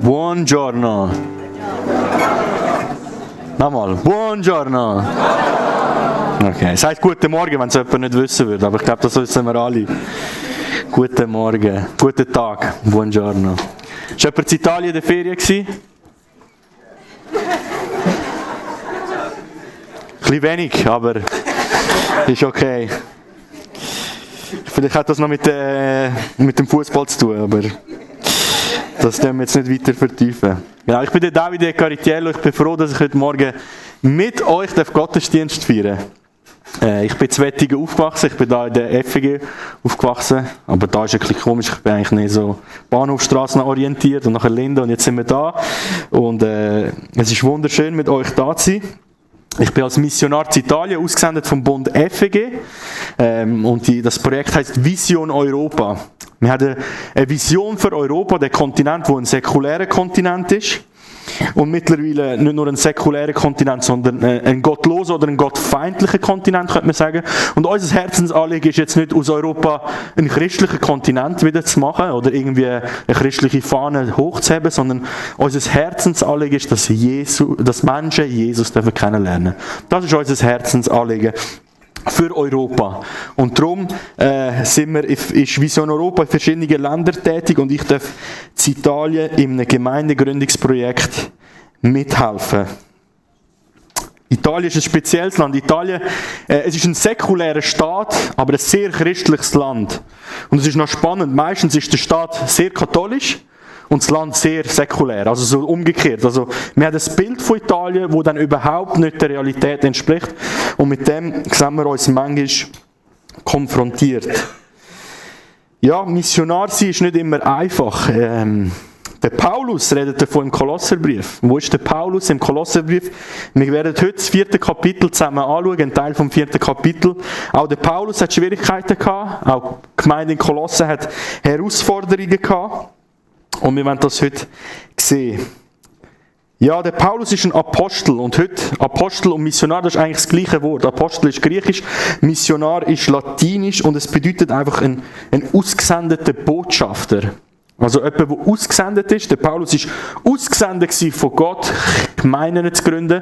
Buongiorno. Nochmal. Buongiorno. Okay, sagt guten Morgen, wenn es jemand nicht wissen würde, aber ich glaube, das wissen wir alle. Guten Morgen, guten Tag, buongiorno. War jemand in Italien in der Ferien? Ein bisschen wenig, aber ist okay. Vielleicht hat das noch mit dem Fußball zu tun, aber das können wir jetzt nicht weiter vertiefen. Genau, ich bin der Davide Caritiello, ich bin froh, dass ich heute Morgen mit euch den Gottesdienst feiern darf. Ich bin in Wettigen aufgewachsen, ich bin da in der FG aufgewachsen, aber da ist ein bisschen komisch, ich bin eigentlich nicht so Bahnhofstrassen orientiert und nachher Linde und jetzt sind wir da und es ist wunderschön mit euch da zu sein. Ich bin als Missionar in Italien ausgesendet vom Bund FEG und das Projekt heißt Vision Europa. Wir haben eine Vision für Europa, der Kontinent, der ein säkulärer Kontinent ist und mittlerweile nicht nur ein säkulärer Kontinent, sondern ein gottloser oder ein gottfeindlicher Kontinent, könnte man sagen. Und unser Herzensanliegen ist jetzt nicht aus Europa einen christlichen Kontinent wieder zu machen oder irgendwie eine christliche Fahne hochzuheben, sondern unser Herzensanliegen ist, dass Menschen Jesus kennenlernen dürfen. Das ist unser Herzensanliegen für Europa. Und darum ist Vision Europa in verschiedenen Ländern tätig und ich darf in Italien in einem Gemeindegründungsprojekt mithelfen. Italien ist ein spezielles Land. Italien, es ist ein säkulärer Staat, aber ein sehr christliches Land. Und es ist noch spannend, meistens ist der Staat sehr katholisch und das Land sehr säkulär, also so umgekehrt. Also wir haben ein Bild von Italien, das dann überhaupt nicht der Realität entspricht und mit dem sehen wir uns manchmal konfrontiert. Ja, Missionar sein ist nicht immer einfach. Der Paulus redet davon im Kolosserbrief. Wo ist der Paulus im Kolosserbrief? Wir werden heute das 4. Kapitel zusammen anschauen, ein Teil vom 4. Kapitel. Auch der Paulus hat Schwierigkeiten gehabt, auch die Gemeinde in Kolosse hat Herausforderungen gehabt. Und wir werden das heute sehen. Ja, der Paulus ist ein Apostel und heute Apostel und Missionar, das ist eigentlich das gleiche Wort. Apostel ist griechisch, Missionar ist latinisch und es bedeutet einfach ein ausgesendeter Botschafter. Also jemand, der ausgesendet ist. Der Paulus ist ausgesendet von Gott, Gemeinden zu gründen.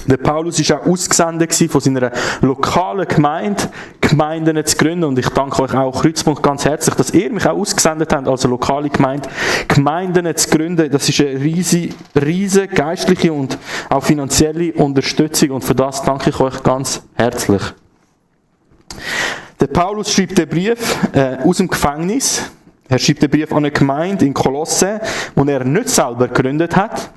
Der Paulus war auch ausgesendet von seiner lokalen Gemeinde, Gemeinden zu gründen. Und ich danke euch auch, Kreuzpunkt, ganz herzlich, dass ihr mich auch ausgesendet habt, als lokale Gemeinde, Gemeinden zu gründen. Das ist eine riesige geistliche und auch finanzielle Unterstützung. Und für das danke ich euch ganz herzlich. Der Paulus schreibt den Brief aus dem Gefängnis. Er schreibt den Brief an eine Gemeinde in Kolosse, die er nicht selber gegründet hat.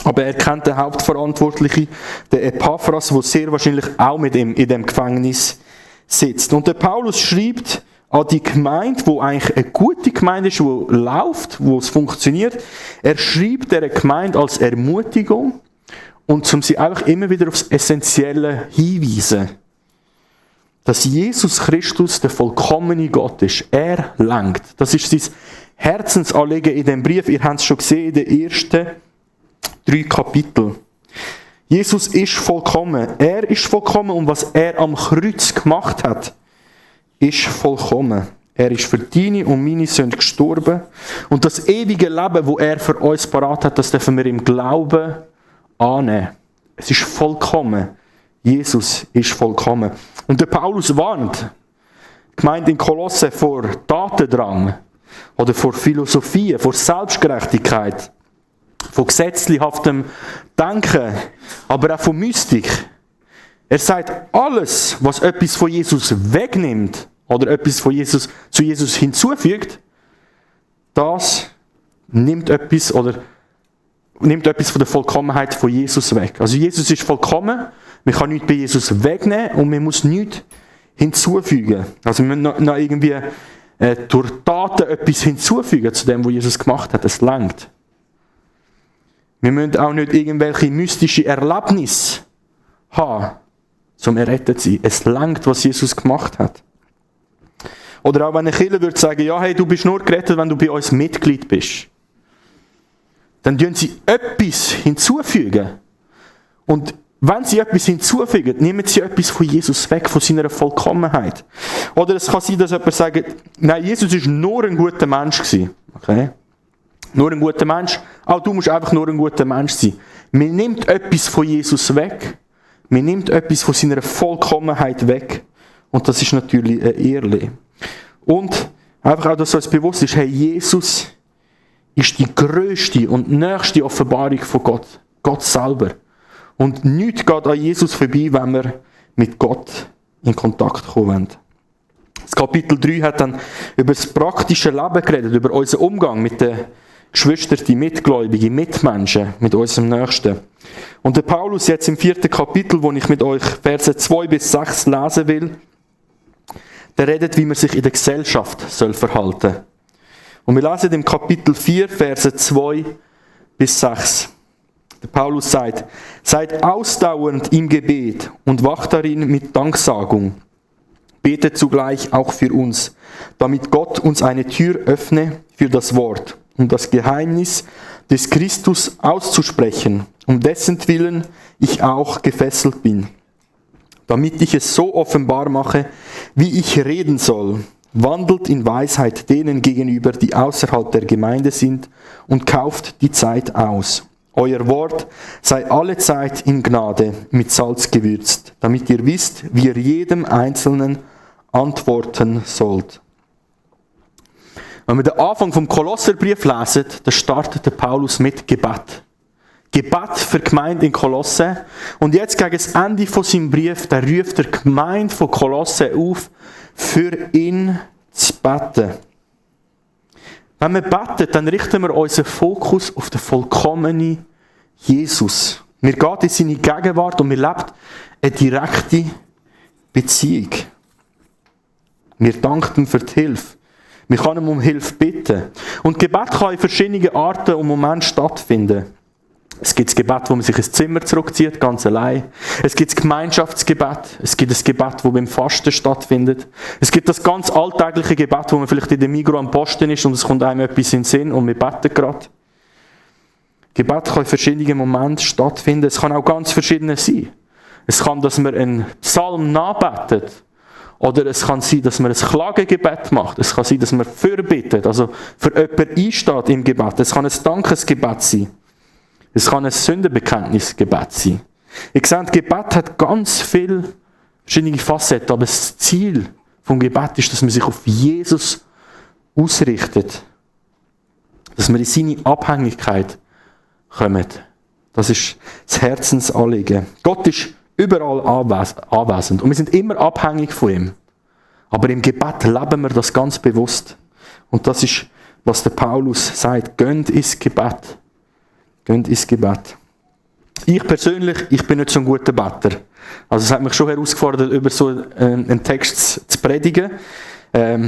Aber er kennt den Hauptverantwortlichen, den Epaphras, der sehr wahrscheinlich auch mit ihm in dem Gefängnis sitzt. Und der Paulus schreibt an die Gemeinde, wo eigentlich eine gute Gemeinde ist, wo läuft, wo es funktioniert. Er schreibt dieser Gemeinde als Ermutigung und um sie einfach immer wieder aufs Essentielle hinweisen. Dass Jesus Christus der vollkommene Gott ist. Er lenkt. Das ist sein Herzensanliegen in dem Brief. Ihr habt es schon gesehen in den ersten 3 Kapitel. Jesus ist vollkommen. Er ist vollkommen und was er am Kreuz gemacht hat, ist vollkommen. Er ist für deine und meine Sünden gestorben. Und das ewige Leben, das er für uns parat hat, das dürfen wir im Glauben annehmen. Es ist vollkommen. Jesus ist vollkommen. Und der Paulus warnt die Gemeinde in Kolosse vor Tatendrang oder vor Philosophie, vor Selbstgerechtigkeit, von gesetzlichhaftem Denken, aber auch von Mystik. Er sagt, alles, was etwas von Jesus wegnimmt oder etwas von Jesus, zu Jesus hinzufügt, das nimmt etwas von der Vollkommenheit von Jesus weg. Also Jesus ist vollkommen, man kann nichts bei Jesus wegnehmen und man muss nichts hinzufügen. Also wir müssen noch irgendwie durch Taten etwas hinzufügen zu dem, was Jesus gemacht hat. Es reicht. Wir müssen auch nicht irgendwelche mystische Erlebnisse haben, um errettet zu sein. Es reicht, was Jesus gemacht hat. Oder auch wenn eine Kirche würde sagen, ja, hey, du bist nur gerettet, wenn du bei uns Mitglied bist. Dann tun sie etwas hinzufügen. Und wenn sie etwas hinzufügen, nehmen sie etwas von Jesus weg, von seiner Vollkommenheit. Oder es kann sein, dass jemand sagt, nein, Jesus war nur ein guter Mensch gewesen. Okay? Nur ein guter Mensch. Auch du musst einfach nur ein guter Mensch sein. Man nimmt etwas von Jesus weg. Man nimmt etwas von seiner Vollkommenheit weg. Und das ist natürlich ein Irrle. Und einfach auch, dass uns bewusst ist, hey, Jesus ist die grösste und nächste Offenbarung von Gott. Gott selber. Und nichts geht an Jesus vorbei, wenn wir mit Gott in Kontakt kommen wollen. Das Kapitel 3 hat dann über das praktische Leben geredet, über unseren Umgang mit den Geschwistern, Mitgläubigen, Mitmenschen, mit unserem Nächsten. Und der Paulus jetzt im 4. Kapitel, wo ich mit euch Verse 2 bis 6 lesen will, der redet, wie man sich in der Gesellschaft soll verhalten. Und wir lesen im Kapitel 4, Verse 2 bis 6. Der Paulus sagt, seid ausdauernd im Gebet und wacht darin mit Danksagung. Betet zugleich auch für uns, damit Gott uns eine Tür öffne für das Wort, um das Geheimnis des Christus auszusprechen, um dessen Willen ich auch gefesselt bin. Damit ich es so offenbar mache, wie ich reden soll. Wandelt in Weisheit denen gegenüber, die außerhalb der Gemeinde sind, und kauft die Zeit aus. Euer Wort sei allezeit in Gnade mit Salz gewürzt, damit ihr wisst, wie ihr jedem Einzelnen antworten sollt. Wenn wir den Anfang vom Kolosserbrief lesen, dann startet der Paulus mit Gebet. Gebet für die Gemeinde in Kolosse. Und jetzt gegen das Ende von seinem Brief, da ruft der Gemeinde von Kolosse auf, für ihn zu beten. Wenn wir beten, dann richten wir unseren Fokus auf den vollkommenen Jesus. Wir gehen in seine Gegenwart und wir leben eine direkte Beziehung. Wir danken ihm für die Hilfe. Wir können ihm um Hilfe bitten. Und Gebet kann in verschiedenen Arten und Momenten stattfinden. Es gibt das Gebet, wo man sich ins Zimmer zurückzieht, ganz allein. Es gibt das Gemeinschaftsgebet. Es gibt das Gebet, das beim Fasten stattfindet. Es gibt das ganz alltägliche Gebet, wo man vielleicht in der Migros am Posten ist und es kommt einem etwas in den Sinn und wir beten gerade. Gebet kann in verschiedenen Momenten stattfinden. Es kann auch ganz verschiedene sein. Es kann, dass man einen Psalm nachbetet. Oder es kann sein, dass man ein Klagegebet macht. Es kann sein, dass man fürbittet, also für jemanden einsteht im Gebet. Es kann ein Dankesgebet sein. Es kann ein Sündenbekenntnisgebet sein. Ihr seht, Gebet hat ganz viele verschiedene Facetten, aber das Ziel vom Gebet ist, dass man sich auf Jesus ausrichtet. Dass man in seine Abhängigkeit kommt. Das ist das Herzensanliegen. Gott ist überall anwesend und wir sind immer abhängig von ihm. Aber im Gebet leben wir das ganz bewusst. Und das ist, was der Paulus sagt. Geht ins Gebet. Geht ins Gebet. Ich persönlich, ich bin nicht so ein guter Better. Also es hat mich schon herausgefordert, über so einen Text zu predigen.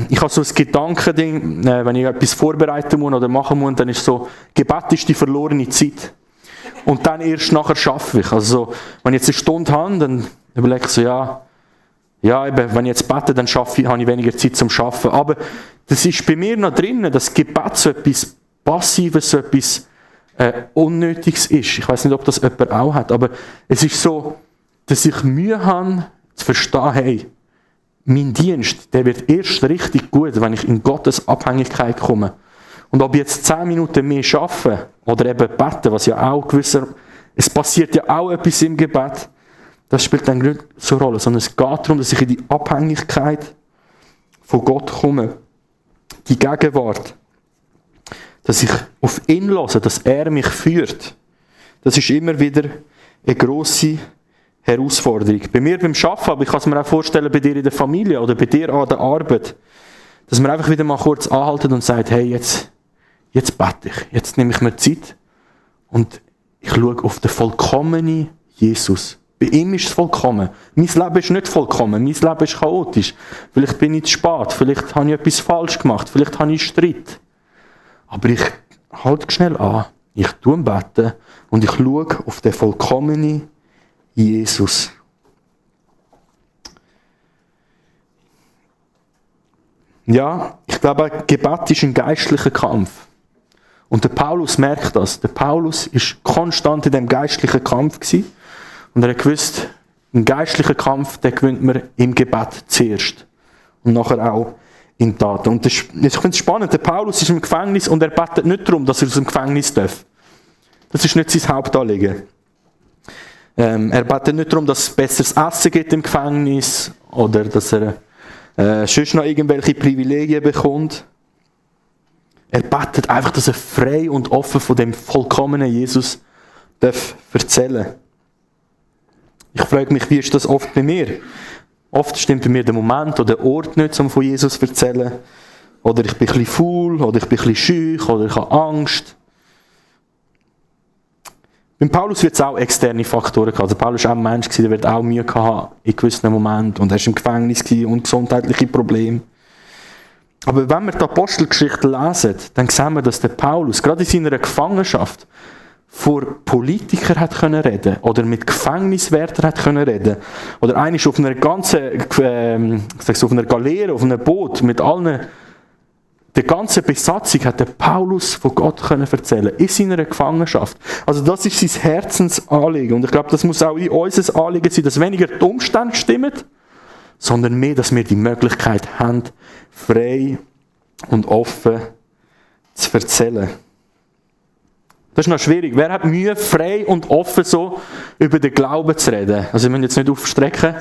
Ich habe so ein Gedankending, wenn ich etwas vorbereiten muss oder machen muss, dann ist so, Gebet ist die verlorene Zeit. Und dann erst nachher schaffe ich. Also wenn ich jetzt eine Stunde habe, dann überlege ich so, ja eben, wenn ich jetzt bete, dann habe ich weniger Zeit zum Arbeiten. Aber das ist bei mir noch drin, dass Gebet so etwas Passives, so etwas Unnötiges ist. Ich weiß nicht, ob das jemand auch hat, aber es ist so, dass ich Mühe habe, zu verstehen, hey, mein Dienst, der wird erst richtig gut, wenn ich in Gottes Abhängigkeit komme. Und ob ich jetzt 10 Minuten mehr arbeite oder eben bete, was ja auch gewisser, es passiert ja auch etwas im Gebet, das spielt dann nicht so eine Rolle, sondern es geht darum, dass ich in die Abhängigkeit von Gott komme. Die Gegenwart. Dass ich auf ihn höre, dass er mich führt. Das ist immer wieder eine grosse Herausforderung. Bei mir beim Arbeiten, aber ich kann es mir auch vorstellen, bei dir in der Familie oder bei dir an der Arbeit, dass man einfach wieder mal kurz anhaltet und sagt, hey, jetzt bete ich, jetzt nehme ich mir Zeit und ich schaue auf den vollkommenen Jesus. Bei ihm ist es vollkommen. Mein Leben ist nicht vollkommen, mein Leben ist chaotisch. Vielleicht bin ich zu spät, vielleicht habe ich etwas falsch gemacht, vielleicht habe ich Streit. Aber ich halte schnell an, ich tue beten und ich schaue auf den vollkommenen Jesus. Ja, ich glaube, Gebet ist ein geistlicher Kampf. Und der Paulus merkt das. Der Paulus ist konstant in dem geistlichen Kampf gewesen. Und er hat gewusst, einen geistlichen Kampf, den gewinnt man im Gebet zuerst. Und nachher auch in Taten. Und ich finde es spannend, der Paulus ist im Gefängnis und er betet nicht darum, dass er aus dem Gefängnis darf. Das ist nicht sein Hauptanliegen. Er betet nicht darum, dass es besseres Essen gibt im Gefängnis oder dass er sonst noch irgendwelche Privilegien bekommt. Er betet einfach, dass er frei und offen von dem vollkommenen Jesus darf erzählen. Ich frage mich, wie ist das oft bei mir? Oft stimmt bei mir der Moment oder der Ort nicht, um von Jesus zu erzählen. Oder ich bin ein bisschen faul, oder ich bin ein bisschen scheu, oder ich habe Angst. Beim Paulus wird es auch externe Faktoren gehabt. Also Paulus war auch ein Mensch, der wird auch Mühe haben in gewissen Momenten. Und er war im Gefängnis und gesundheitliche Probleme. Aber wenn wir die Apostelgeschichte lesen, dann sehen wir, dass der Paulus gerade in seiner Gefangenschaft vor Politikern hat können reden oder mit Gefängniswärtern hat können reden oder einer ist auf einer ganzen, auf einer Galeere, auf einem Boot mit allen, der ganzen Besatzung hat der Paulus von Gott können erzählen in seiner Gefangenschaft. Also das ist sein Herzensanliegen und ich glaube, das muss auch in unser Anliegen sein, dass weniger die Umstände stimmen, sondern mehr, dass wir die Möglichkeit haben, frei und offen zu erzählen. Das ist noch schwierig. Wer hat Mühe, frei und offen so über den Glauben zu reden? Also wir müssen jetzt nicht aufstrecken.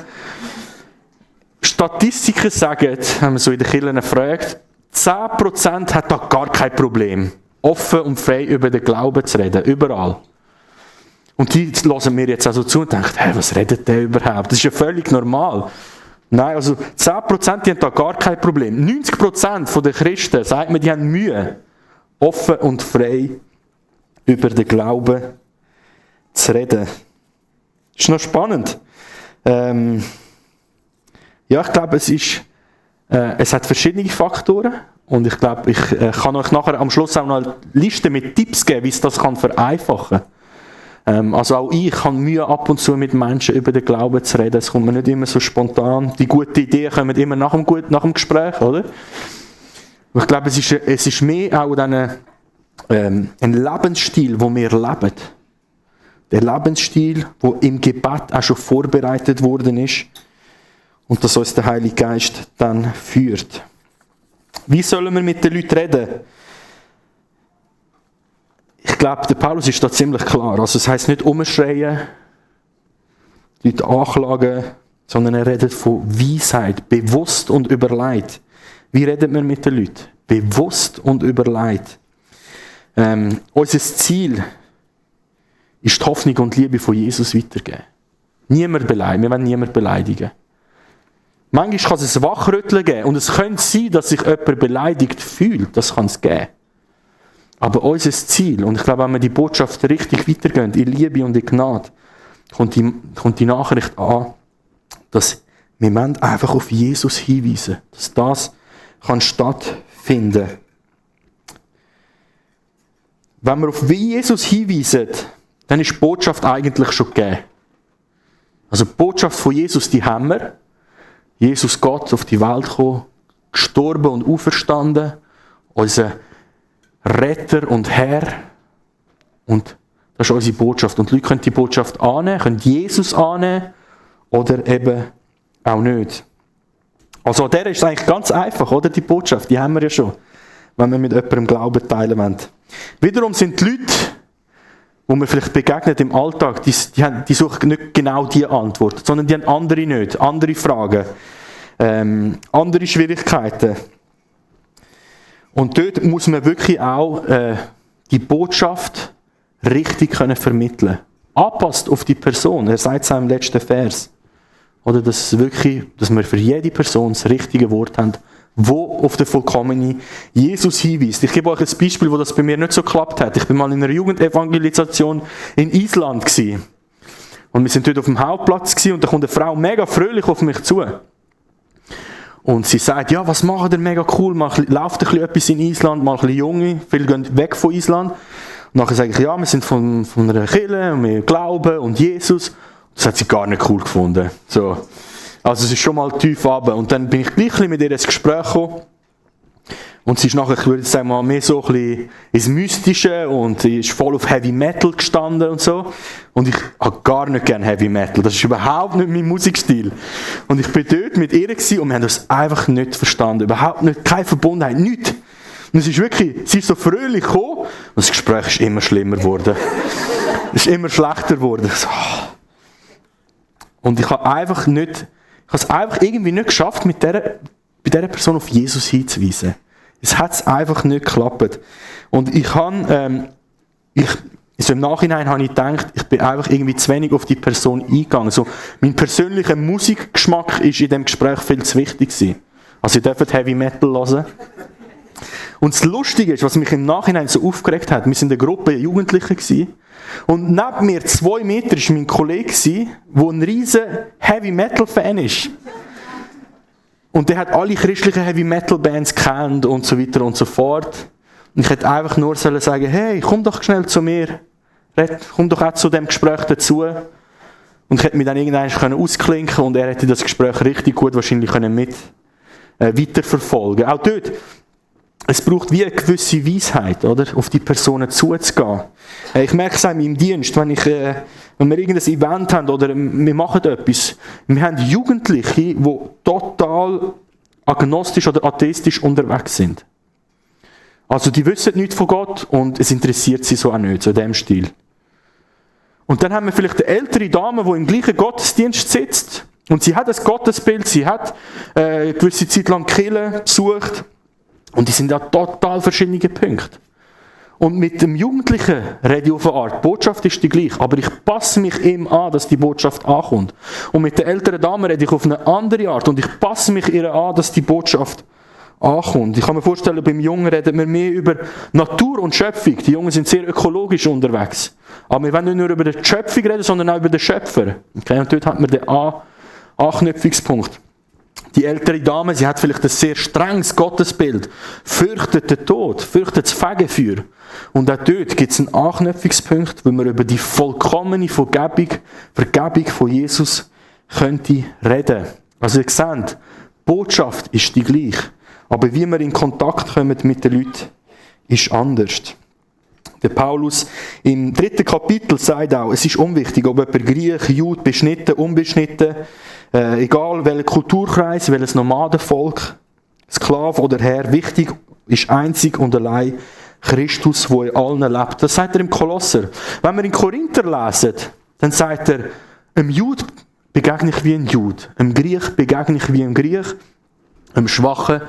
Statistiker sagen, wenn man so in den Kirchen fragt, 10% hat da gar kein Problem, offen und frei über den Glauben zu reden. Überall. Und die hören mir jetzt also zu und denken, hey, was redet der überhaupt? Das ist ja völlig normal. Nein, also 10% die haben da gar kein Problem. 90% der Christen, sagt man, die haben Mühe, offen und frei über den Glauben zu reden. Das ist noch spannend. Ja, ich glaube, es hat verschiedene Faktoren und ich glaube, ich kann euch nachher am Schluss auch noch eine Liste mit Tipps geben, wie es das kann vereinfachen kann. Also auch ich habe Mühe, ab und zu mit Menschen über den Glauben zu reden. Es kommt mir nicht immer so spontan. Die guten Ideen kommen immer nach dem Gespräch, oder? Und ich glaube, es ist mehr auch ein Lebensstil, den wir leben. Der Lebensstil, der im Gebet auch schon vorbereitet worden ist und dass uns der Heilige Geist dann führt. Wie sollen wir mit den Leuten reden? Ich glaube, der Paulus ist da ziemlich klar. Also es heisst nicht umschreien, die Leute anklagen, sondern er redet von Weisheit, bewusst und überlegt. Wie redet man mit den Leuten? Bewusst und überlegt. Unser Ziel ist die Hoffnung und die Liebe von Jesus weitergeben. Niemand beleidigen. Wir wollen niemanden beleidigen. Manchmal kann es ein Wachrütteln geben und es könnte sein, dass sich jemand beleidigt fühlt. Das kann es geben. Aber unser Ziel, und ich glaube, wenn wir die Botschaft richtig weitergehen, in Liebe und in Gnade, kommt die Nachricht an, dass wir einfach auf Jesus hinweisen, dass das kann stattfinden. Wenn wir auf Jesus hinweisen, dann ist die Botschaft eigentlich schon gegeben. Also die Botschaft von Jesus, die haben wir. Jesus Gott auf die Welt gekommen, gestorben und auferstanden, unser Retter und Herr. Und das ist unsere Botschaft. Und die Leute können die Botschaft annehmen, können Jesus annehmen oder eben auch nicht. Also der ist eigentlich ganz einfach, oder? Die Botschaft, die haben wir ja schon, wenn wir mit jemandem Glauben teilen wollen. Wiederum sind die Leute, wo wir vielleicht begegnen im Alltag, die suchen nicht genau diese Antwort, sondern die haben andere nicht, andere Fragen, andere Schwierigkeiten. Und dort muss man wirklich auch die Botschaft richtig können vermitteln. Anpasst auf die Person. Er sagt es auch im letzten Vers. Oder dass wir für jede Person das richtige Wort haben, wo auf den vollkommenen Jesus hinweist. Ich gebe euch ein Beispiel, wo das bei mir nicht so geklappt hat. Ich bin mal in einer Jugendevangelisation in Island gewesen. Und wir sind dort auf dem Hauptplatz gewesen, und da kommt eine Frau mega fröhlich auf mich zu. Und sie sagt, ja, was macht ihr mega cool, läuft ein bisschen etwas in Island, mal ein bisschen Junge, viele gehen weg von Island. Und nachher sage ich, ja, wir sind von einer Kirche und wir glauben und Jesus. Das hat sie gar nicht cool gefunden. So. Also es ist schon mal tief runter. Und dann bin ich gleich mit ihr ins Gespräch gekommen. Und sie ist nachher, ich würde sagen mal, mehr so ein bisschen ins Mystische und sie ist voll auf Heavy Metal gestanden und so. Und ich habe gar nicht gerne Heavy Metal. Das ist überhaupt nicht mein Musikstil. Und ich bin dort mit ihr gewesen und wir haben das einfach nicht verstanden. Überhaupt nicht, keine Verbundenheit, nichts. Und es ist wirklich, sie ist so fröhlich gekommen und das Gespräch ist immer schlimmer geworden. Es ist immer schlechter geworden. So. Und ich habe es einfach irgendwie nicht geschafft, bei dieser Person auf Jesus hinzuweisen. Es hat es einfach nicht geklappt. Und ich habe, im Nachhinein habe ich gedacht, ich bin einfach irgendwie zu wenig auf die Person eingegangen. Also, mein persönlicher Musikgeschmack ist in diesem Gespräch viel zu wichtig gewesen. Also, ihr dürft Heavy Metal hören. Und das Lustige ist, was mich im Nachhinein so aufgeregt hat, wir sind eine Gruppe Jugendlicher gewesen. Und neben mir 2 Meter war mein Kollege, der ein riesen Heavy Metal Fan ist. Und der hat alle christlichen Heavy Metal Bands kennt und so weiter und so fort. Und ich hätte einfach nur sagen, hey, komm doch schnell zu mir. Komm doch auch zu dem Gespräch dazu. Und ich hätte mich dann irgendwann ausklinken und er hätte das Gespräch richtig gut wahrscheinlich weiterverfolgen. Auch dort, es braucht wie eine gewisse Weisheit, oder? Auf die Personen zuzugehen. Ich merke es auch im Dienst, wenn wir irgendein Event haben oder wir machen etwas. Wir haben Jugendliche, die total agnostisch oder atheistisch unterwegs sind. Also die wissen nichts von Gott und es interessiert sie so auch nicht, so in diesem Stil. Und dann haben wir vielleicht eine ältere Dame, die im gleichen Gottesdienst sitzt und sie hat ein Gottesbild, sie hat eine gewisse Zeit lang Kirche besucht. Und die sind ja total verschiedene Punkte. Und mit dem Jugendlichen rede ich auf eine Art. Die Botschaft ist die gleiche, aber ich passe mich ihm an, dass die Botschaft ankommt. Und mit der älteren Dame rede ich auf eine andere Art und ich passe mich ihr an, dass die Botschaft ankommt. Ich kann mir vorstellen, beim Jungen reden wir mehr über Natur und Schöpfung. Die Jungen sind sehr ökologisch unterwegs. Aber wir wollen nicht nur über die Schöpfung reden, sondern auch über den Schöpfer. Okay? Und dort hat man den Anknüpfungspunkt. Die ältere Dame, sie hat vielleicht ein sehr strenges Gottesbild, fürchtet den Tod, fürchtet das Fegefeuer. Und auch dort gibt es einen Anknüpfungspunkt, wo man über die vollkommene Vergebung von Jesus könnte reden. Also ihr seht, die Botschaft ist die gleiche, aber wie wir in Kontakt kommen mit den Leuten, ist anders. Der Paulus im 3. Kapitel sagt auch, es ist unwichtig, ob jemand Griech, Jude, beschnitten, unbeschnitten, egal welcher Kulturkreis, welches Nomadenvolk, Sklave oder Herr, wichtig ist einzig und allein Christus, der in allen lebt. Das sagt er im Kolosser. Wenn wir in Korinther lesen, dann sagt er, einem Jude begegne ich wie ein Jude, einem Griech begegne ich wie ein Griech, einem Schwachen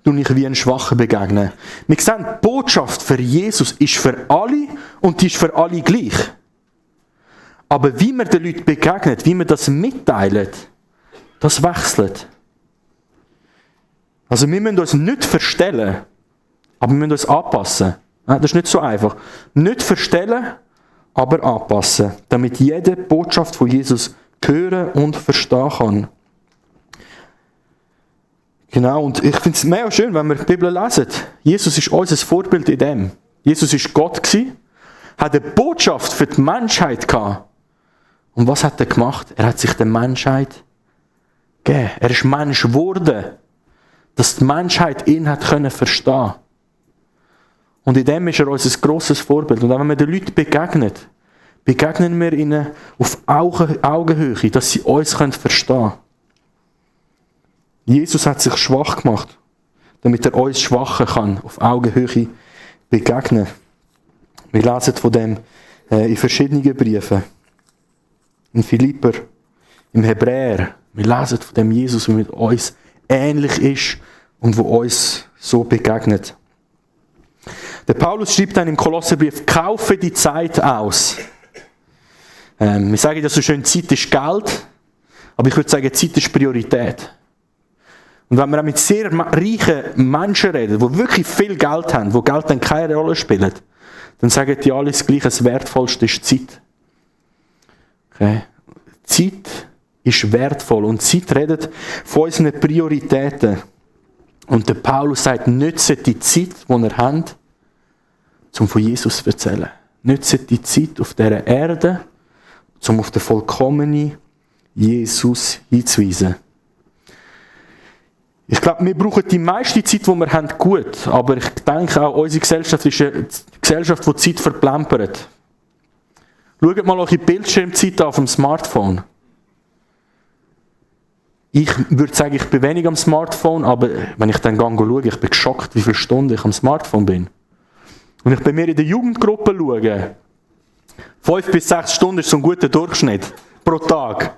tue ich wie ein Schwacher begegnen. Wir sehen, die Botschaft für Jesus ist für alle und die ist für alle gleich. Aber wie man den Leuten begegnet, wie man das mitteilt, das wechselt. Also wir müssen uns nicht verstellen, aber wir müssen uns anpassen. Das ist nicht so einfach. Nicht verstellen, aber anpassen, damit jede Botschaft von Jesus hören und verstehen kann. Genau, und ich finde es mega schön, wenn wir die Bibel lesen. Jesus ist unser Vorbild in dem. Jesus war Gott, hat eine Botschaft für die Menschheit gehabt. Und was hat er gemacht? Er hat sich der Menschheit gegeben. Er ist Mensch geworden, dass die Menschheit ihn hat verstehen. Und in dem ist er unser grosses Vorbild. Und auch wenn wir den Leuten begegnen wir ihnen auf Augenhöhe, dass sie uns verstehen können. Jesus hat sich schwach gemacht, damit er uns Schwachen kann, auf Augenhöhe begegnen. Wir lesen von dem in verschiedenen Briefen. In Philipper, im Hebräer. Wir lesen von dem Jesus, der mit uns ähnlich ist und wo uns so begegnet. Der Paulus schreibt dann im Kolosserbrief, kaufe die Zeit aus. Wir sagen ja so schön, Zeit ist Geld, aber ich würde sagen, Zeit ist Priorität. Und wenn wir auch mit sehr reichen Menschen reden, die wirklich viel Geld haben, wo Geld dann keine Rolle spielt, dann sagen die alle das Gleiche, das Wertvollste ist Zeit. Okay. Zeit ist wertvoll und Zeit redet von unseren Prioritäten. Und der Paulus sagt, nützt die Zeit, die ihr habt, um von Jesus zu erzählen. Nützt die Zeit auf dieser Erde, um auf den vollkommenen Jesus hinzuweisen. Ich glaube, wir brauchen die meiste Zeit, die wir haben, gut. Aber ich denke auch, unsere Gesellschaft ist eine Gesellschaft, die die Zeit verplempert. Schaut mal eure Bildschirmzeit auf dem Smartphone. Ich würde sagen, ich bin wenig am Smartphone, aber wenn ich dann schaue, ich bin geschockt, wie viele Stunden ich am Smartphone bin. Wenn ich bei mir in der Jugendgruppe schaue, 5 bis 6 Stunden ist so ein guter Durchschnitt pro Tag.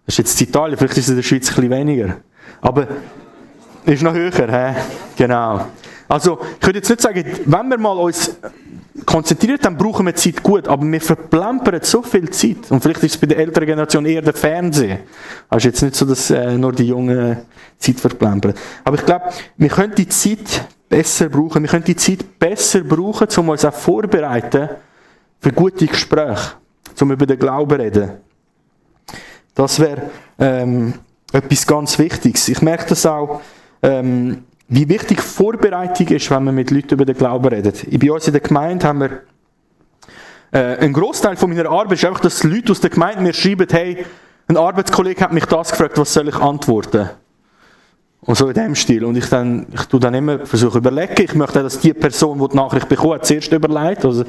Das ist jetzt in Italien, vielleicht ist es in der Schweiz ein bisschen weniger. Aber ist noch höher, hä? Genau. Also, ich würde jetzt nicht sagen, wenn wir mal uns konzentrieren, dann brauchen wir Zeit gut, aber wir verplempern so viel Zeit. Und vielleicht ist es bei der älteren Generation eher der Fernsehen. Es ist jetzt nicht so, dass nur die Jungen Zeit verplempern. Aber ich glaube, wir können die Zeit besser brauchen. Wir können die Zeit besser brauchen, um uns auch vorzubereiten für gute Gespräche, um über den Glauben zu reden. Das wäre etwas ganz Wichtiges. Ich merke das auch, wie wichtig Vorbereitung ist, wenn man mit Leuten über den Glauben redet. Bei uns in der Gemeinde haben wir ein Großteil von meiner Arbeit ist einfach, dass Leute aus der Gemeinde mir schreiben, hey, ein Arbeitskollege hat mich das gefragt, was soll ich antworten? Und so in dem Stil. Und ich tue dann immer versuche überlegen. Ich möchte, dass die Person, die die Nachricht bekommt, hat zuerst überlegt. Also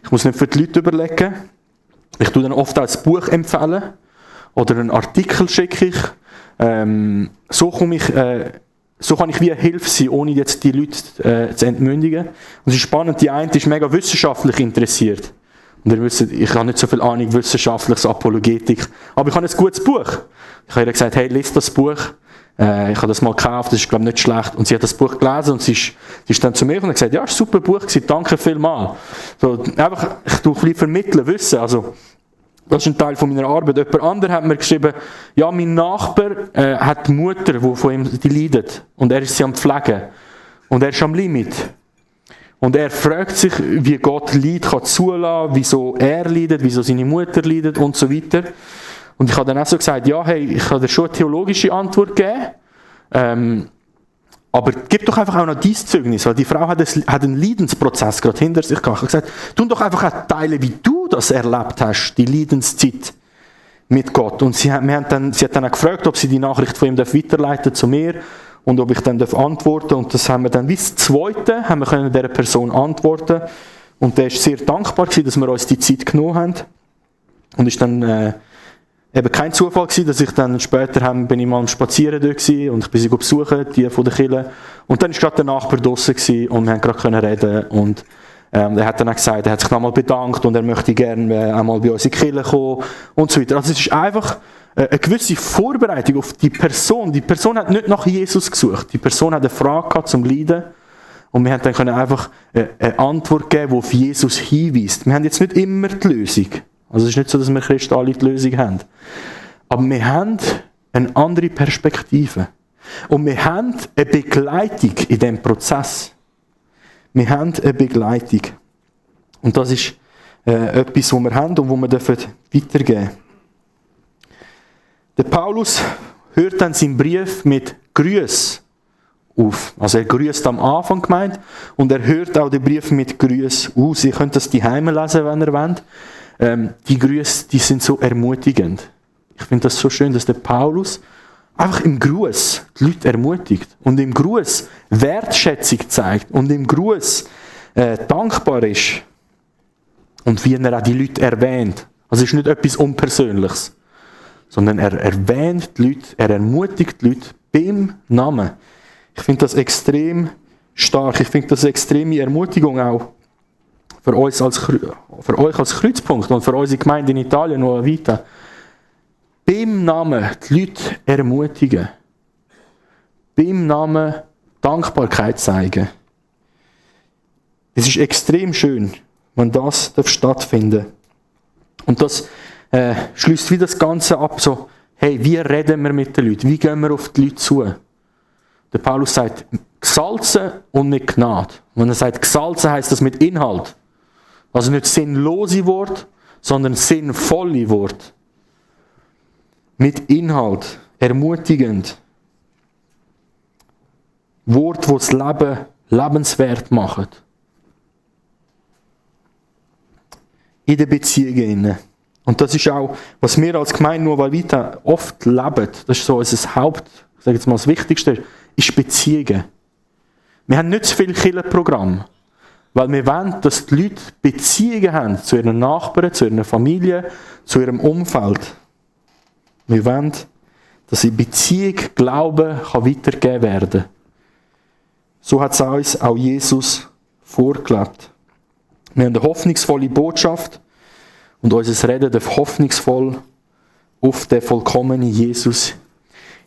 ich muss nicht für die Leute überlegen. Ich tue dann oft auch ein Buch empfehlen. Oder einen Artikel schicke ich. So kann ich wie eine Hilfe sein, ohne jetzt die Leute zu entmündigen. Und es ist spannend, die eine ist mega wissenschaftlich interessiert. Und ihr wisst, ich habe nicht so viel Ahnung wissenschaftliches Apologetik. Aber ich habe ein gutes Buch. Ich habe ihr gesagt, hey, lies das Buch. Ich habe das mal gekauft, das ist, glaube ich, nicht schlecht. Und sie hat das Buch gelesen und sie ist dann zu mir und hat gesagt, ja, es ist ein super Buch gewesen, danke vielmals. So, einfach, ich tue ein bisschen vermitteln, Wissen. Also, das ist ein Teil von meiner Arbeit. Jemand anderes hat mir geschrieben, ja, mein Nachbar hat eine Mutter, die von ihm die leidet. Und er ist sie am Pflegen. Und er ist am Limit. Und er fragt sich, wie Gott Leid kann zulassen, wieso er leidet, wieso seine Mutter leidet und so weiter. Und ich habe dann auch so gesagt, ja, hey, ich kann dir schon eine theologische Antwort geben. Aber gib doch einfach auch noch dein Zeugnis, weil die Frau hat einen Leidensprozess gerade hinter sich gehabt. Ich habe gesagt, tu doch einfach auch Teile, wie du das erlebt hast, die Leidenszeit mit Gott. Und sie hat dann auch gefragt, ob sie die Nachricht von ihm weiterleiten zu mir und ob ich dann antworten darf. Und das haben wir dann wie das Zweite, haben wir können dieser Person antworten. Und der ist sehr dankbar gewesen, dass wir uns die Zeit genommen haben. Und ist dann eben kein Zufall gewesen, dass ich dann später bin ich mal am Spazieren dort gewesen und ich bin sie besuchen, die von der Kirche. Und dann war gerade der Nachbar draussen gewesen und wir haben gerade reden und er hat dann auch gesagt, er hat sich nochmal bedankt und er möchte gerne einmal bei uns in die Kirche kommen und so weiter. Also es ist einfach eine gewisse Vorbereitung auf die Person. Die Person hat nicht nach Jesus gesucht. Die Person hat eine Frage gehabt zum Leiden und wir haben dann können einfach eine Antwort geben, die auf Jesus hinweist. Wir haben jetzt nicht immer die Lösung. Also es ist nicht so, dass wir Christen alle die Lösung haben. Aber wir haben eine andere Perspektive. Und wir haben eine Begleitung in diesem Prozess. Wir haben eine Begleitung. Und das ist etwas, was wir haben und was wir weitergeben dürfen. Der Paulus hört dann seinen Brief mit Grüß auf. Also er grüßt am Anfang gemeint und er hört auch den Brief mit Grüß aus. Ihr könnt das daheim lesen, wenn ihr wollt. Die Grüße, die sind so ermutigend. Ich finde das so schön, dass der Paulus einfach im Gruß die Leute ermutigt und im Gruß Wertschätzung zeigt und im Gruß dankbar ist. Und wie er auch die Leute erwähnt. Also es ist nicht etwas Unpersönliches, sondern er erwähnt die Leute, er ermutigt die Leute beim Namen. Ich finde das extrem stark. Ich finde das eine extreme Ermutigung auch für euch als Kreuzpunkt und für unsere Gemeinde in Italien und weiter. Beim Namen die Leute ermutigen. Beim Namen Dankbarkeit zeigen. Es ist extrem schön, wenn das stattfinden darf. Und das schließt wie das Ganze ab, so, hey, wie reden wir mit den Leuten? Wie gehen wir auf die Leute zu? Der Paulus sagt, gesalzen und mit Gnade. Wenn er sagt, gesalzen heisst das mit Inhalt. Also nicht sinnlose Wort, sondern sinnvolle Wort. Mit Inhalt, ermutigend. Wort, die das Leben lebenswert macht. In den Beziehungen. Und das ist auch, was wir als Gemeinde nur weil weiter oft leben. Das ist so unser ich sage jetzt mal das Wichtigste, ist Beziehungen. Wir haben nicht zu viel Kirchenprogramm, weil wir wollen, dass die Leute Beziehungen haben zu ihren Nachbarn, zu ihrer Familie, zu ihrem Umfeld. Wir wollen, dass in Beziehung Glauben kann weitergegeben werden kann. So hat es uns auch Jesus vorgelebt. Wir haben eine hoffnungsvolle Botschaft und unser Reden darf hoffnungsvoll auf den vollkommenen Jesus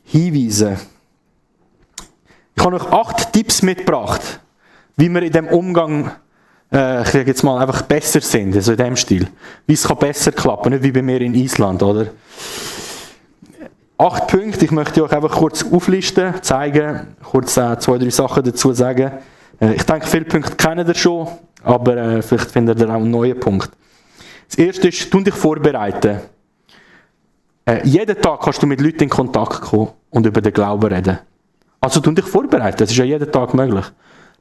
hinweisen. Ich habe euch 8 Tipps mitgebracht, wie wir in diesem Umgang ich sage jetzt mal, einfach besser sind, also in diesem Stil. Wie es kann besser klappen, nicht wie bei mir in Island, oder? 8 Punkte, ich möchte euch einfach kurz auflisten, zeigen, kurz 2, 3 Sachen dazu sagen. Ich denke, viele Punkte kennt ihr schon, aber vielleicht findet ihr auch einen neuen Punkt. Das erste ist, dich vorbereiten. Jeden Tag kannst du mit Leuten in Kontakt kommen und über den Glauben reden. Also dich vorbereiten, das ist ja jeden Tag möglich.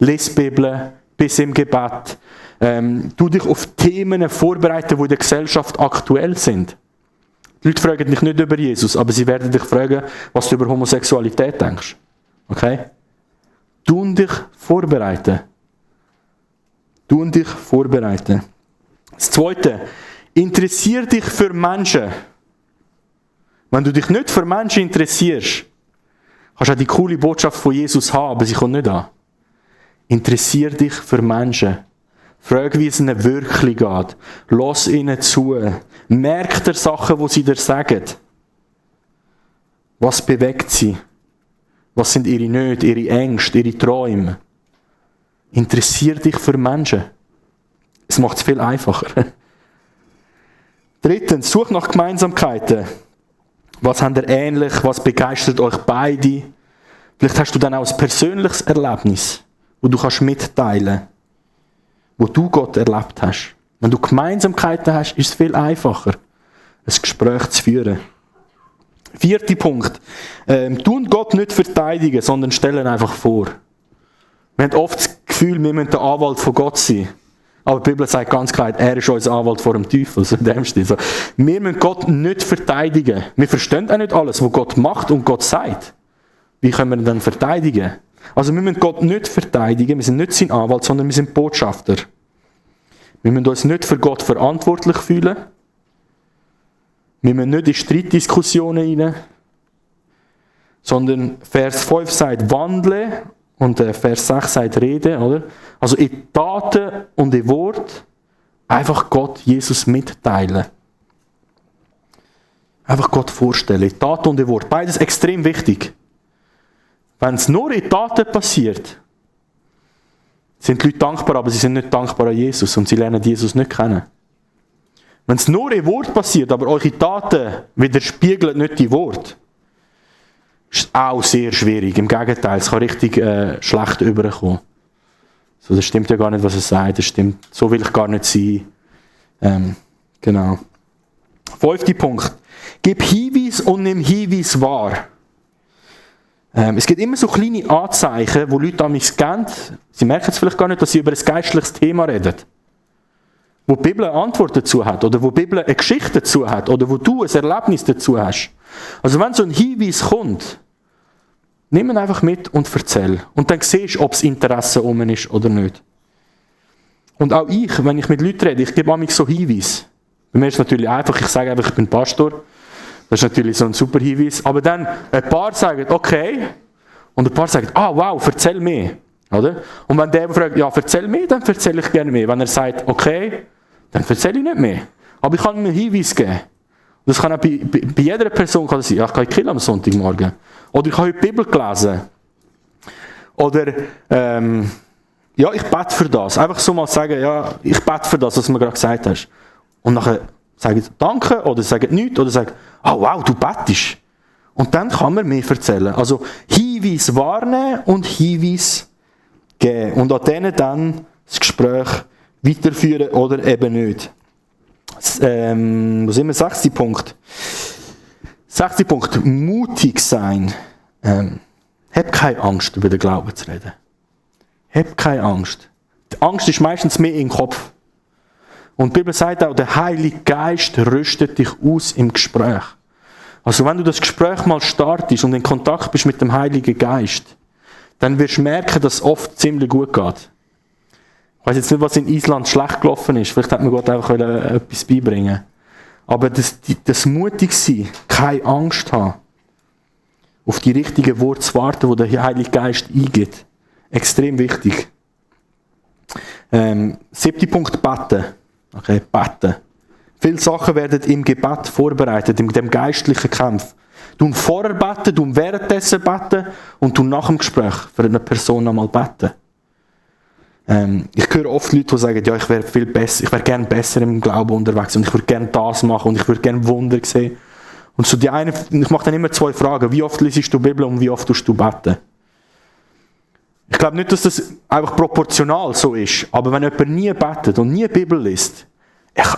Lies die Bibel, bis im Gebet. Dich auf Themen vorbereiten, die in der Gesellschaft aktuell sind. Die Leute fragen dich nicht über Jesus, aber sie werden dich fragen, was du über Homosexualität denkst. Okay? Dich vorbereiten. Dich vorbereiten. Das Zweite, interessier dich für Menschen. Wenn du dich nicht für Menschen interessierst, kannst du auch die coole Botschaft von Jesus haben, aber sie kommt nicht an. Interessier dich für Menschen. Frag, wie es ihnen wirklich geht. Lass ihnen zu. Merk dir Sachen, die sie dir sagen. Was bewegt sie? Was sind ihre Nöte, ihre Ängste, ihre Träume? Interessier dich für Menschen. Es macht es viel einfacher. Drittens, such nach Gemeinsamkeiten. Was habt ihr ähnlich? Was begeistert euch beide? Vielleicht hast du dann auch ein persönliches Erlebnis, wo du kannst mitteilen, wo du Gott erlebt hast. Wenn du Gemeinsamkeiten hast, ist es viel einfacher, ein Gespräch zu führen. 4. Punkt. Tun Gott nicht verteidigen, sondern stellen einfach vor. Wir haben oft das Gefühl, wir müssen der Anwalt von Gott sein. Aber die Bibel sagt ganz klar, er ist unser Anwalt vor dem Teufel. So in dem Stil. So. Wir müssen Gott nicht verteidigen. Wir verstehen auch nicht alles, was Gott macht und Gott sagt. Wie können wir ihn dann verteidigen? Also wir müssen Gott nicht verteidigen, wir sind nicht sein Anwalt, sondern wir sind Botschafter. Wir müssen uns nicht für Gott verantwortlich fühlen. Wir müssen nicht in Streitdiskussionen rein. Sondern Vers 5 sagt wandle und Vers 6 sagt rede, oder? Also in Taten und in Wort einfach Gott, Jesus mitteilen. Einfach Gott vorstellen, in Taten und in Wort. Beides extrem wichtig. Wenn es nur in Taten passiert, sind die Leute dankbar, aber sie sind nicht dankbar an Jesus und sie lernen Jesus nicht kennen. Wenn es nur in Wort passiert, aber eure Taten widerspiegeln nicht die Wort, ist auch sehr schwierig. Im Gegenteil, es kann richtig schlecht überkommen. So, das stimmt ja gar nicht, was er sagt. Das stimmt, so will ich gar nicht sein. Genau. 5. Punkt. Gib Hinweis und nimm Hinweis wahr. Es gibt immer so kleine Anzeichen, wo Leute an mich kennen. Sie merken es vielleicht gar nicht, dass sie über ein geistliches Thema reden. Wo die Bibel eine Antwort dazu hat, oder wo die Bibel eine Geschichte dazu hat, oder wo du ein Erlebnis dazu hast. Also wenn so ein Hinweis kommt, nimm ihn einfach mit und erzähl. Und dann siehst du, ob das Interesse um ist oder nicht. Und auch ich, wenn ich mit Leuten rede, ich gebe manchmal so Hinweise. Bei mir ist es natürlich einfach, ich sage einfach, ich bin Pastor. Das ist natürlich so ein super Hinweis. Aber dann ein paar sagen, okay. Und ein paar sagen, wow, erzähl mehr. Oder? Und wenn der fragt, ja, erzähl mehr, dann erzähle ich gerne mehr. Wenn er sagt, okay, dann erzähle ich nicht mehr. Aber ich kann ihm einen Hinweis geben. Und das kann auch bei jeder Person kann das sein. Ja, ich kann killen am Sonntagmorgen. Oder ich habe heute die Bibel gelesen. Oder, ja, ich bete für das. Einfach so mal sagen, ja, ich bete für das, was du mir gerade gesagt hast. Und nachher sagen danke oder sagen nichts oder sagen, wow, du betest. Und dann kann man mehr erzählen. Also Hinweis wahrnehmen und Hinweis geben. Und an denen dann das Gespräch weiterführen oder eben nicht. Was sind wir? 6. Punkt. 6. Punkt. Mutig sein. Hab keine Angst, über den Glauben zu reden. Hab keine Angst. Die Angst ist meistens mehr im Kopf. Und die Bibel sagt auch, der Heilige Geist rüstet dich aus im Gespräch. Also wenn du das Gespräch mal startest und in Kontakt bist mit dem Heiligen Geist, dann wirst du merken, dass es oft ziemlich gut geht. Ich weiss jetzt nicht, was in Island schlecht gelaufen ist. Vielleicht hat mir Gott einfach etwas beibringen. Aber das mutig sein, keine Angst haben, auf die richtigen Worte zu warten, die der Heilige Geist eingibt. Extrem wichtig. 7. Punkt, beten. Okay, beten. Viele Sachen werden im Gebet vorbereitet, in dem geistlichen Kampf. Du vorher beten, du währenddessen beten und du nach dem Gespräch für eine Person einmal beten. Ich höre oft Leute, die sagen, ja, ich wäre gerne besser im Glauben unterwegs und ich würde gerne das machen und ich würde gerne Wunder sehen. Und so ich mache dann immer 2 Fragen. Wie oft liest du die Bibel und wie oft tust du beten? Ich glaube nicht, dass das einfach proportional so ist, aber wenn jemand nie betet und nie die Bibel liest,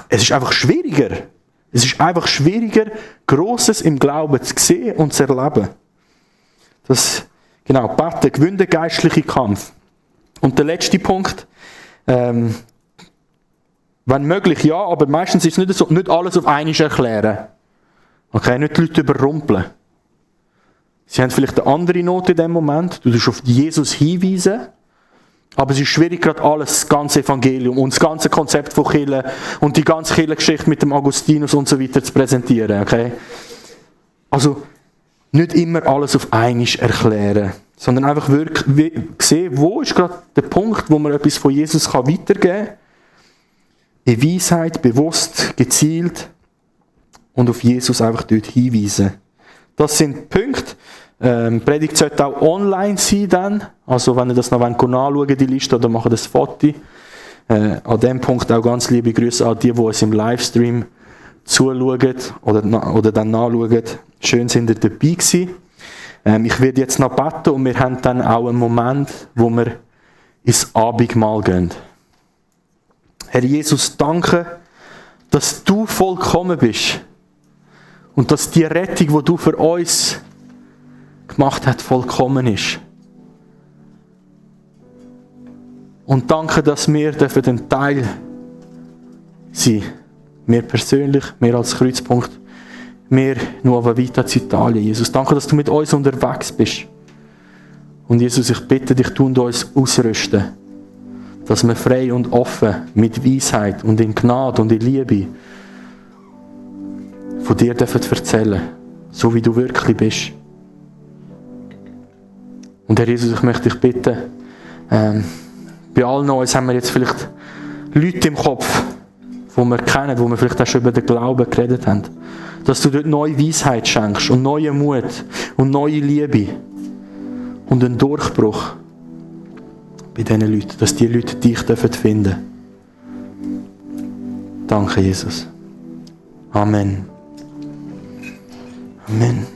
es ist einfach schwieriger. Es ist einfach schwieriger, Grosses im Glauben zu sehen und zu erleben. Beten gewinnt den geistlichen Kampf. Und der letzte Punkt, wenn möglich ja, aber meistens ist es nicht alles auf einmal erklären. Okay, nicht die Leute überrumpeln. Sie haben vielleicht eine andere Note in dem Moment, du musst auf Jesus hinweisen, aber es ist schwierig, gerade das ganze Evangelium und das ganze Konzept von Kirche und die ganze Kirchengeschichte mit dem Augustinus und so weiter zu präsentieren. Okay? Also, nicht immer alles auf einmal erklären, sondern einfach wirklich sehen, wo ist gerade der Punkt, wo man etwas von Jesus weitergeben kann. In Weisheit, bewusst, gezielt und auf Jesus einfach dort hinweisen. Das sind Punkte. Die Predigt sollte auch online sein dann. Also wenn ihr das noch nachschauen die Liste, oder machen das Foto. An diesem Punkt auch ganz liebe Grüße an die uns im Livestream zuschauen oder dann nachschauen. Schön sind ihr dabei gewesen. Ich werde jetzt noch beten und wir haben dann auch einen Moment, wo wir ins Abendmahl gehen. Herr Jesus, danke, dass du vollkommen bist und dass die Rettung, die du für uns gemacht hast, vollkommen ist. Und danke, dass wir den Teil sein. Wir persönlich, wir als Kreuzpunkt, wir Nuova Vita Italien. Jesus, danke, dass du mit uns unterwegs bist. Und Jesus, ich bitte dich, tu uns ausrüsten, dass wir frei und offen, mit Weisheit und in Gnade und in Liebe von dir dürfen erzählen, so wie du wirklich bist. Und Herr Jesus, ich möchte dich bitten, bei allen uns haben wir jetzt vielleicht Leute im Kopf, die wir kennen, wo wir vielleicht auch schon über den Glauben geredet haben. Dass du dort neue Weisheit schenkst und neuen Mut und neue Liebe und einen Durchbruch bei diesen Leuten, dass die Leute dich finden dürfen. Danke, Jesus. Amen. Amen.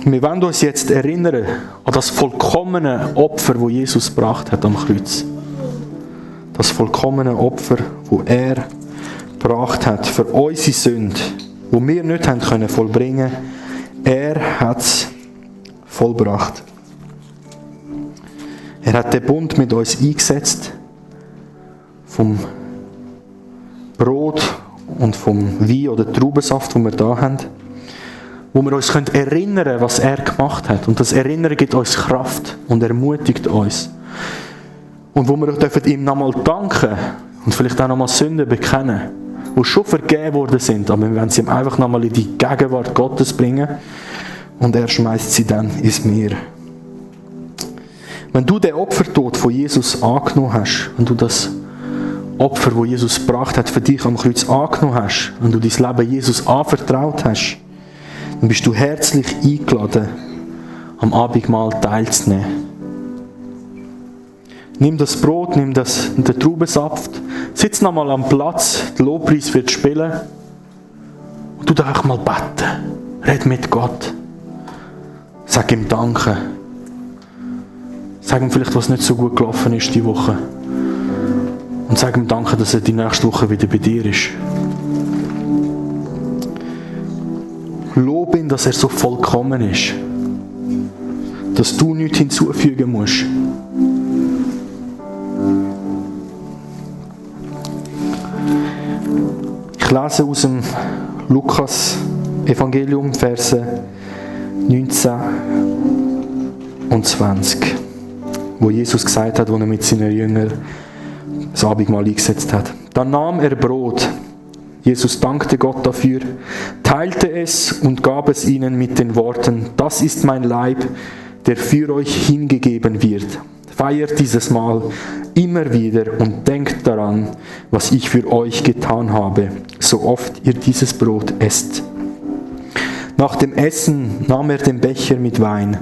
Wir wollen uns jetzt erinnern an das vollkommene Opfer, das Jesus gebracht hat am Kreuz. Das vollkommene Opfer, das er gebracht hat für unsere Sünde, die wir nicht haben können vollbringen. Er hat es vollbracht. Er hat den Bund mit uns eingesetzt, vom Brot und vom Wein oder Traubensaft, den wir da haben, wo wir uns erinnern können, was er gemacht hat. Und das Erinnern gibt uns Kraft und ermutigt uns. Und wo wir ihm nochmal danken und vielleicht auch nochmal Sünden bekennen, die schon vergeben worden sind, aber wir wollen sie ihm einfach nochmal in die Gegenwart Gottes bringen und er schmeißt sie dann ins Meer. Wenn du den Opfertod von Jesus angenommen hast, wenn du das Opfer, das Jesus gebracht hat, für dich am Kreuz angenommen hast, wenn du dein Leben Jesus anvertraut hast, dann bist du herzlich eingeladen, am Abendmahl teilzunehmen. Nimm das Brot, nimm den Traubensaft, sitz nochmal am Platz, der Lobpreis wird spielen und du darfst mal beten. Red mit Gott. Sag ihm Danke. Sag ihm vielleicht, was nicht so gut gelaufen ist die Woche. Und sag ihm Danke, dass er die nächste Woche wieder bei dir ist. Lob ihn, dass er so vollkommen ist. dass du nichts hinzufügen musst. Ich lese aus dem Lukas-Evangelium, Verse 19 und 20, wo Jesus gesagt hat, als er mit seinen Jüngern das Abendmahl eingesetzt hat. Dann nahm er Brot. Jesus dankte Gott dafür, teilte es und gab es ihnen mit den Worten: Das ist mein Leib, der für euch hingegeben wird. Feiert dieses Mahl immer wieder und denkt daran, was ich für euch getan habe, so oft ihr dieses Brot esst. Nach dem Essen nahm er den Becher mit Wein,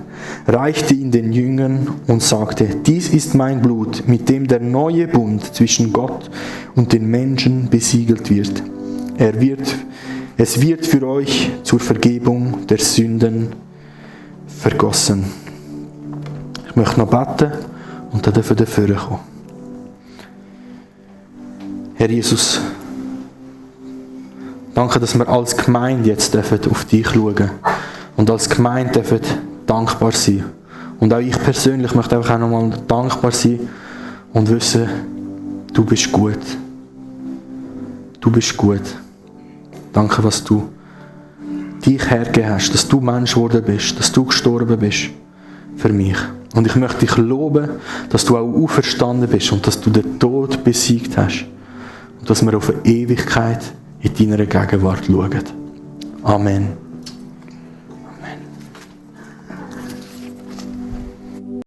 reichte ihn den Jüngern und sagte: Dies ist mein Blut, mit dem der neue Bund zwischen Gott und den Menschen besiegelt wird. Es wird für euch zur Vergebung der Sünden vergossen. Ich möchte noch beten und dann dürfen wir vorkommen. Herr Jesus, danke, dass wir als Gemeinde jetzt auf dich schauen dürfen und als Gemeinde dürfen dankbar sein. Und auch ich persönlich möchte einfach auch nochmal dankbar sein und wissen, du bist gut. Du bist gut. Danke, was du dich hergegeben hast, dass du Mensch geworden bist, dass du gestorben bist für mich. Und ich möchte dich loben, dass du auch auferstanden bist und dass du den Tod besiegt hast. Und dass wir auf eine Ewigkeit in deiner Gegenwart schauen. Amen.